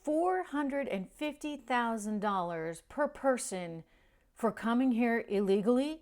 $450,000 per person for coming here illegally?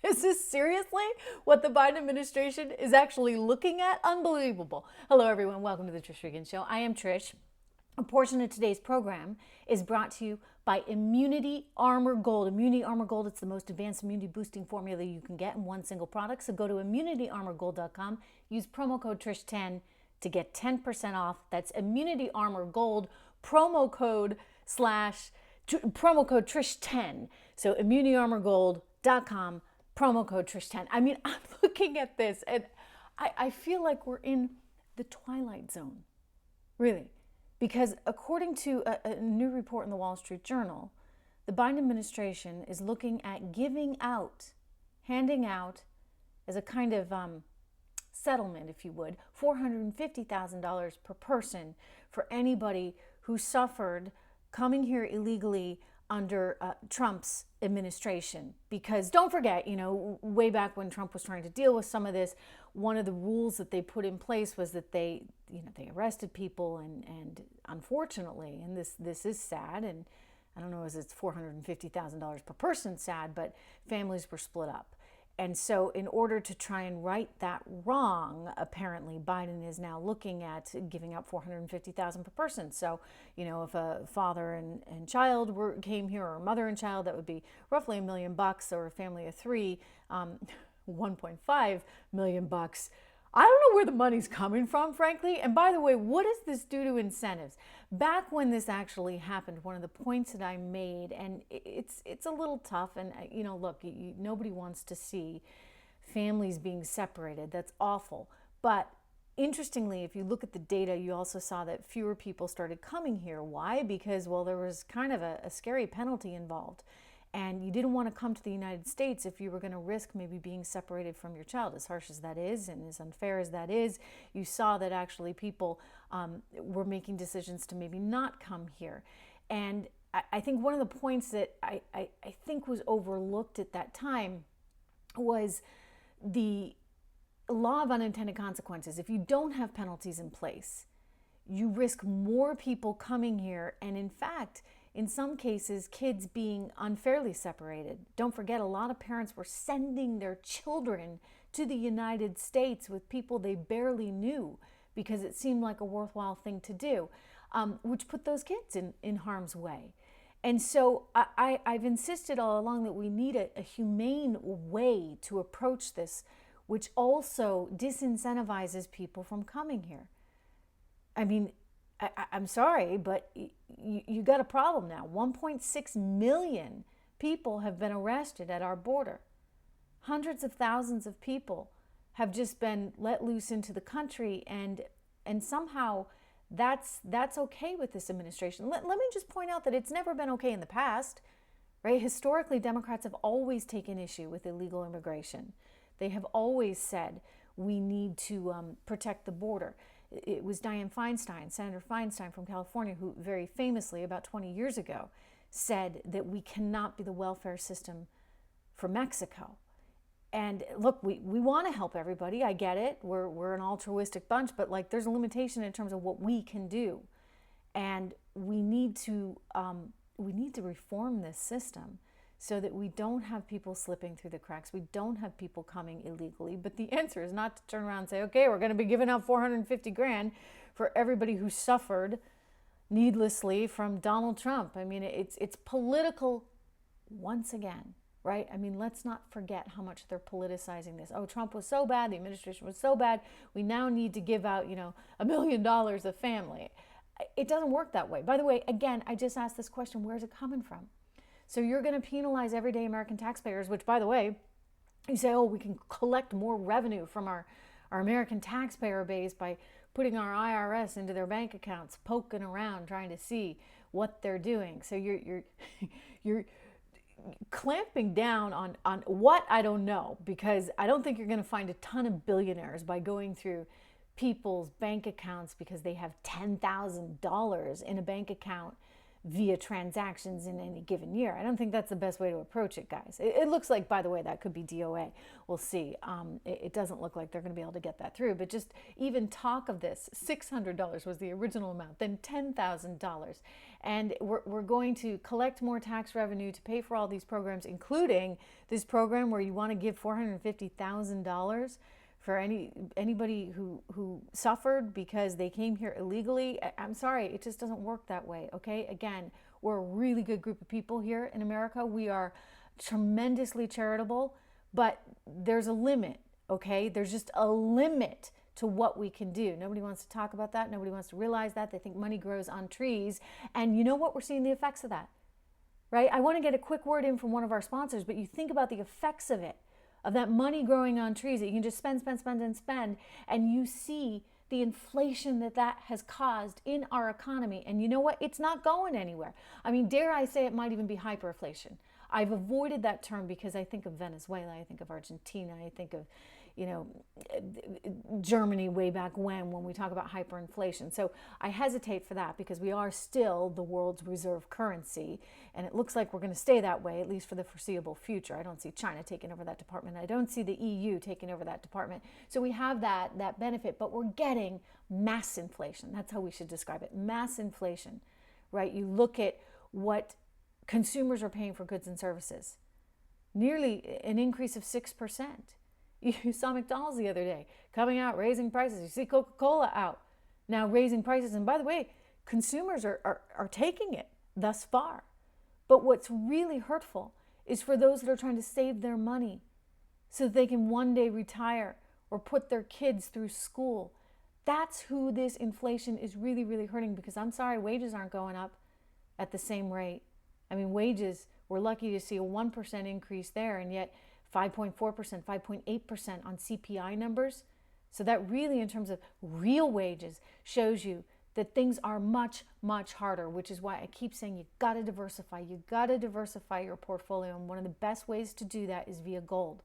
Is this seriously what the Biden administration is actually looking at? Unbelievable. Hello, everyone. Welcome to the Trish Regan Show. I am Trish. A portion of today's program is brought to you by Immunity Armor Gold. Immunity Armor Gold, it's the most advanced immunity boosting formula you can get in one single product. So go to immunityarmorgold.com, use promo code Trish10 to get 10% off. That's Immunity Armor Gold, promo code Trish10. So immunityarmorgold.com, promo code Trish10. I mean, I'm looking at this and I feel like we're in the Twilight Zone, really. Because according to a new report in the Wall Street Journal, the Biden administration is looking at handing out, as a kind of settlement, if you would, $450,000 per person for anybody who suffered coming here illegally under Trump's administration. Because don't forget, way back when Trump was trying to deal with some of this, one of the rules that they put in place was that they arrested people and unfortunately, and this is sad, and I don't know if it's $450,000 per person sad, but families were split up. And so in order to try and right that wrong, apparently Biden is now looking at giving out $450,000 per person. So, if a father and child came here, or a mother and child, that would be roughly $1 million, or a family of three, $1.5 million. I don't know where the money's coming from, frankly. And by the way, what does this do to incentives? Back when this actually happened, one of the points that I made, and it's a little tough, and look, nobody wants to see families being separated. That's awful. But interestingly, if you look at the data, you also saw that fewer people started coming here. Why? Because, there was kind of a scary penalty involved. And you didn't want to come to the United States if you were going to risk maybe being separated from your child. As harsh as that is and as unfair as that is, you saw that actually people were making decisions to maybe not come here. And I think one of the points that I think was overlooked at that time was the law of unintended consequences. If you don't have penalties in place, you risk more people coming here, and in fact, in some cases, kids being unfairly separated. Don't forget, a lot of parents were sending their children to the United States with people they barely knew because it seemed like a worthwhile thing to do, which put those kids in harm's way. And so I've insisted all along that we need a humane way to approach this, which also disincentivizes people from coming here. I mean, I'm sorry, but you got a problem now. 1.6 million people have been arrested at our border. Hundreds of thousands of people have just been let loose into the country, and somehow that's okay with this administration. Let me just point out that it's never been okay in the past, right? Historically, Democrats have always taken issue with illegal immigration. They have always said we need to protect the border. It was Senator Feinstein from California, who very famously about 20 years ago said that we cannot be the welfare system for Mexico. And look, we want to help everybody. I get it. We're an altruistic bunch, but there's a limitation in terms of what we can do. And we need to reform this system so that we don't have people slipping through the cracks. We don't have people coming illegally. But the answer is not to turn around and say, okay, we're going to be giving out $450,000 for everybody who suffered needlessly from Donald Trump. I mean, it's political once again, right? I mean, let's not forget how much they're politicizing this. Oh, Trump was so bad. The administration was so bad. We now need to give out, $1 million a family. It doesn't work that way. By the way, again, I just asked this question, where's it coming from? So you're going to penalize everyday American taxpayers, which, by the way, you say, we can collect more revenue from our American taxpayer base by putting our IRS into their bank accounts, poking around, trying to see what they're doing. So you're clamping down on what, I don't know, because I don't think you're going to find a ton of billionaires by going through people's bank accounts because they have $10,000 in a bank account via transactions in any given year. I don't think that's the best way to approach it, guys. It looks like, by the way, that could be DOA. We'll see. It doesn't look like they're going to be able to get that through. But just even talk of this, $600 was the original amount, then $10,000. And we're going to collect more tax revenue to pay for all these programs, including this program where you want to give $450,000 for anybody who suffered because they came here illegally. I'm sorry, it just doesn't work that way, okay? Again, we're a really good group of people here in America. We are tremendously charitable, but there's a limit, okay? There's just a limit to what we can do. Nobody wants to talk about that. Nobody wants to realize that. They think money grows on trees. And you know what? We're seeing the effects of that, right? I want to get a quick word in from one of our sponsors, but you think about the effects of it, of that money growing on trees that you can just spend, and you see the inflation that has caused in our economy. And you know what? It's not going anywhere. I mean, dare I say it might even be hyperinflation. I've avoided that term because I think of Venezuela, I think of Argentina, I think of, Germany way back when we talk about hyperinflation. So I hesitate for that because we are still the world's reserve currency, and it looks like we're going to stay that way, at least for the foreseeable future. I don't see China taking over that department. I don't see the EU taking over that department. So we have that benefit, but we're getting mass inflation. That's how we should describe it. Mass inflation, right? You look at what consumers are paying for goods and services. Nearly an increase of 6%. You saw McDonald's the other day coming out, raising prices. You see Coca-Cola out now raising prices. And by the way, consumers are taking it thus far. But what's really hurtful is for those that are trying to save their money so that they can one day retire or put their kids through school. That's who this inflation is really, really hurting, because I'm sorry, wages aren't going up at the same rate. I mean, wages, we're lucky to see a 1% increase there, and yet 5.4%, 5.8% on CPI numbers. So that really, in terms of real wages, shows you that things are much, much harder, which is why I keep saying you got to diversify. You got to diversify your portfolio, and one of the best ways to do that is via gold.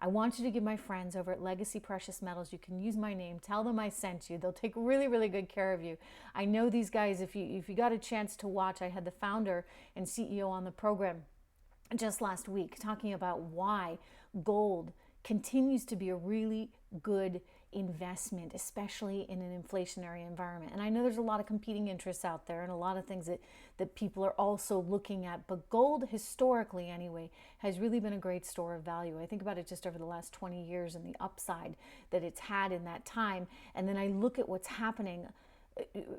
I want you to give my friends over at Legacy Precious Metals, you can use my name, tell them I sent you. They'll take really, really good care of you. I know these guys, if you got a chance to watch, I had the founder and CEO on the program just last week talking about why gold continues to be a really good investment, especially in an inflationary environment. And I know there's a lot of competing interests out there and a lot of things that people are also looking at, but gold, historically anyway, has really been a great store of value. I think about it just over the last 20 years and the upside that it's had in that time. And then I look at what's happening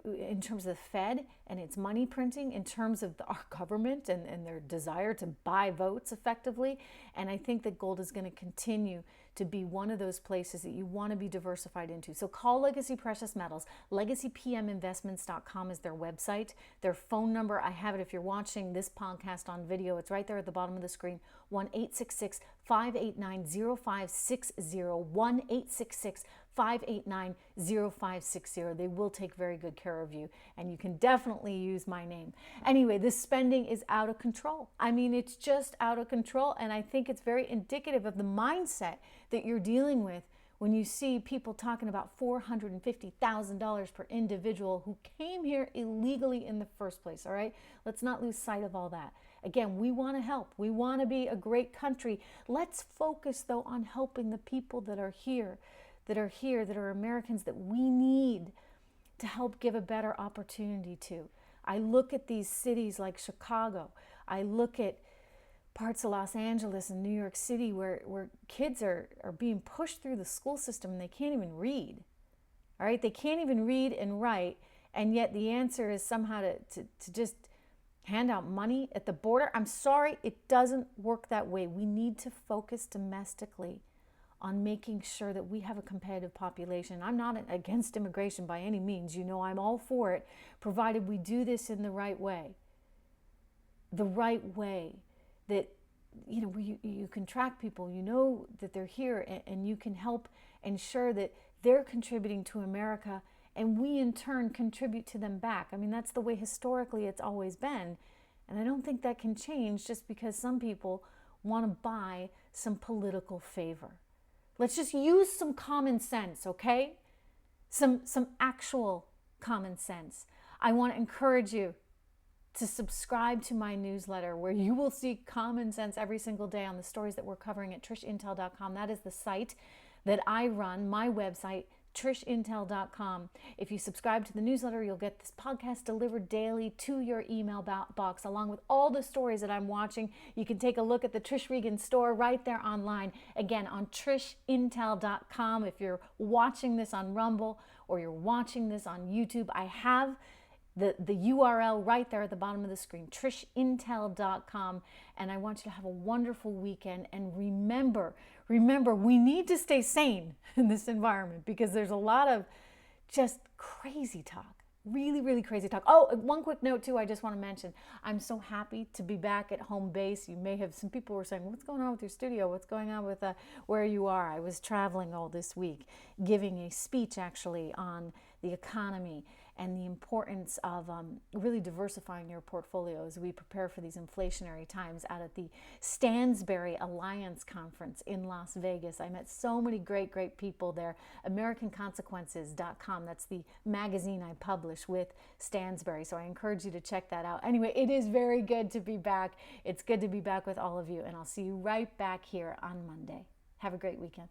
in terms of the Fed and its money printing, in terms of our government and their desire to buy votes effectively. And I think that gold is going to continue to be one of those places that you want to be diversified into. So call Legacy Precious Metals. LegacyPMInvestments.com is their website. Their phone number, I have it if you're watching this podcast on video. It's right there at the bottom of the screen. 1-866-589-0560. 1-866-589-0560. They will take very good care of you, and you can definitely use my name. Anyway, this spending is out of control. I mean, it's just out of control, and I think it's very indicative of the mindset that you're dealing with when you see people talking about $450,000 per individual who came here illegally in the first place, all right? Let's not lose sight of all that. Again, we want to help. We want to be a great country. Let's focus, though, on helping the people that are here, that are Americans that we need to help give a better opportunity to. I look at these cities like Chicago. I look at parts of Los Angeles and New York City where kids are being pushed through the school system and they can't even read. All right? They can't even read and write, and yet the answer is somehow to just hand out money at the border. I'm sorry, it doesn't work that way. We need to focus domestically on making sure that we have a competitive population. I'm not against immigration by any means. You know, I'm all for it, provided we do this in the right way. The right way that, you can track people, you know that they're here, and you can help ensure that they're contributing to America, and we in turn contribute to them back. I mean, that's the way historically it's always been. And I don't think that can change just because some people want to buy some political favor. Let's just use some common sense, okay? Some actual common sense. I want to encourage you to subscribe to my newsletter, where you will see common sense every single day on the stories that we're covering at trishintel.com. That is the site that I run, my website, trishintel.com. If you subscribe to the newsletter, you'll get this podcast delivered daily to your email box, along with all the stories that I'm watching. You can take a look at the Trish Regan store right there online. Again, on trishintel.com. If you're watching this on Rumble or you're watching this on YouTube, I have the URL right there at the bottom of the screen, trishintel.com. And I want you to have a wonderful weekend. And remember, we need to stay sane in this environment, because there's a lot of just crazy talk. Really, really crazy talk. Oh, one quick note too, I just want to mention, I'm so happy to be back at home base. You may have, some people were saying, what's going on with your studio? What's going on with where you are? I was traveling all this week, giving a speech actually on the economy and the importance of really diversifying your portfolio as we prepare for these inflationary times out at the Stansberry Alliance Conference in Las Vegas. I met so many great people there. AmericanConsequences.com, that's the magazine I publish with Stansberry, so I encourage you to check that out. Anyway, it is very good to be back. It's good to be back with all of you, and I'll see you right back here on Monday. Have a great weekend.